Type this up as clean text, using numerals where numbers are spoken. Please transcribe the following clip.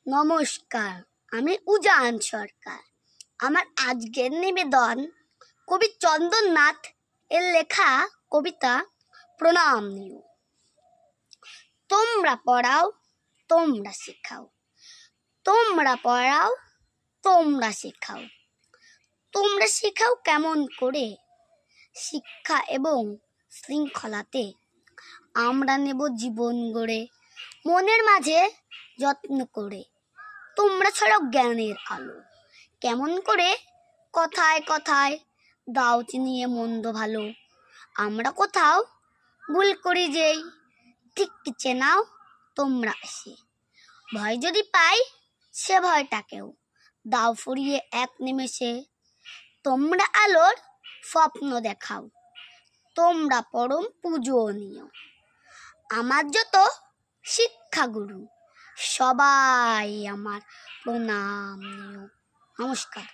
নমস্কার, আমি উজান সরকার। আমার আজকের নিবেদন কবি চন্দননাথ এর লেখা কবিতা প্রণাম নিও। তোমরা পড়াও, তোমরা শেখাও, তোমরা পড়াও, তোমরা শেখাও। তোমরা শেখাও কেমন করে, শিক্ষা এবং শৃঙ্খলাতে আমরা নেব জীবন গড়ে, মনের মাঝে যত্ন করে। তোমরা ছড়াও জ্ঞানের আলো, কেমন করে কথায় কথায় দাও চিনিয়ে মন্দ ভালো। আমরা কোথাও ভুল করি যেই, ঠিক চেনাও তোমরা এসে। ভয় যদি পাই সে ভয়টাকেও দাও ফুরিয়ে এক নিমেষে। তোমরা আলোর স্বপ্ন দেখাও, তোমরা পরম পূজনীয়। আমার যত শিক্ষাগুরু সবাই আমার প্রণাম নিও। নমস্কার।